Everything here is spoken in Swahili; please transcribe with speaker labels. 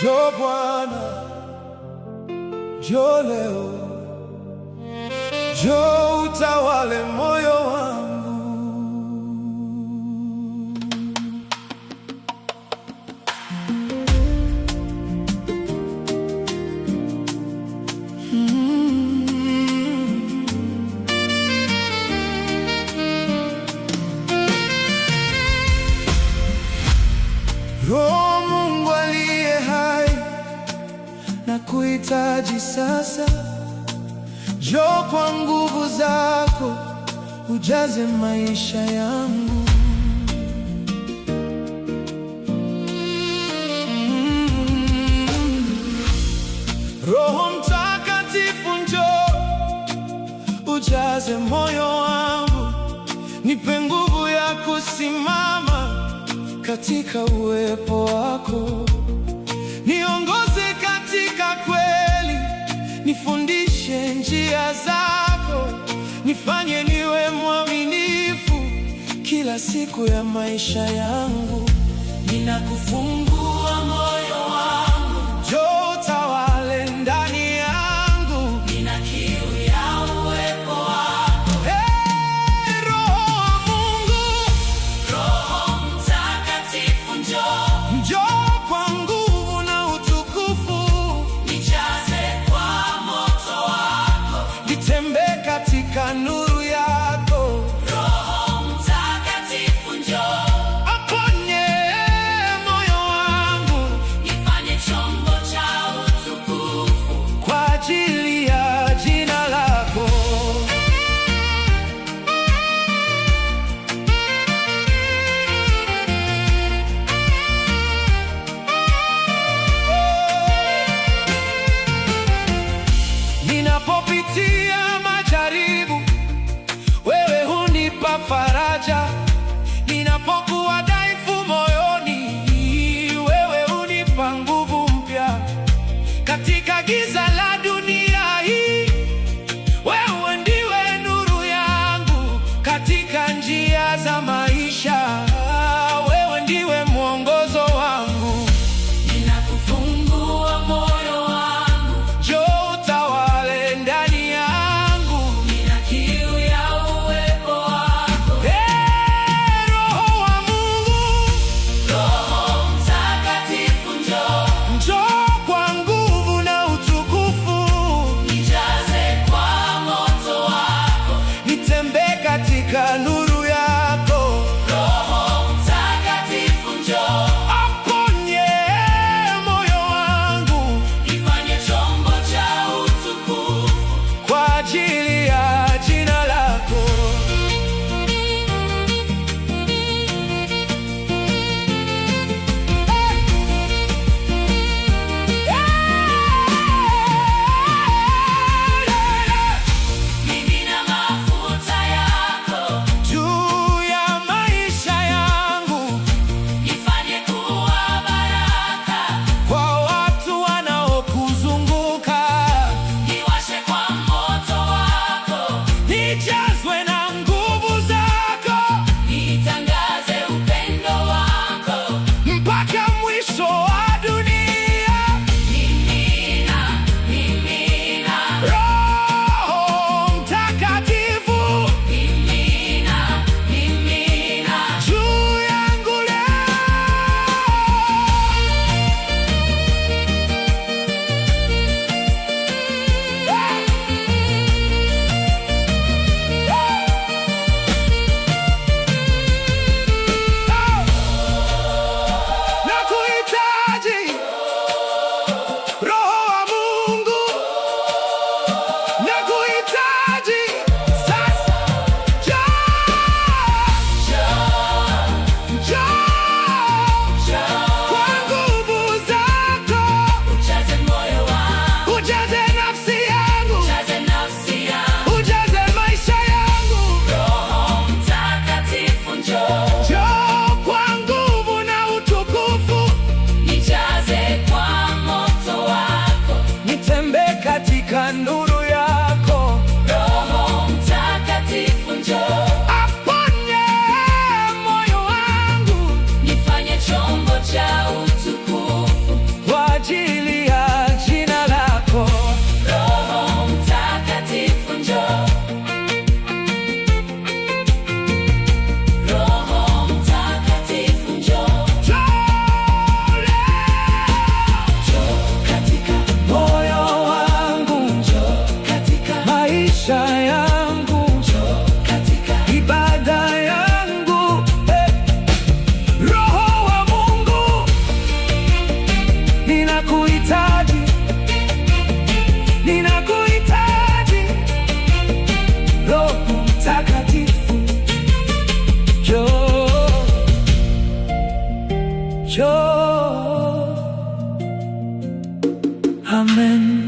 Speaker 1: Njoo Bwana, njoo leo, njoo utawale moyo wangu. Roho Mungu aliye hai, nakuhitaji sasa. Njoo kwa nguvu zako, ujaze maisha yangu. Roho Mtakatifu njoo, ujaze moyo wangu. Nipe nguvu ya kusimama katika uwepo wako. Niongoze katika kweli, nifundishe njia zako. Nifanye niwe mwaminifu kila siku ya maisha yangu. Ninakufungua moyo wangu, njoo utawale ndani yangu. Nina kiu ya uwepo wako. Hey, Roho wa Mungu, Roho Mtakatifu njoo. Njoo kwa nguvu na utukufu. Nijaze kwa moto wako. Nitembee katika nuru yako. Roho Mtakatifu njoo. Aponye moyo njoo. Amen.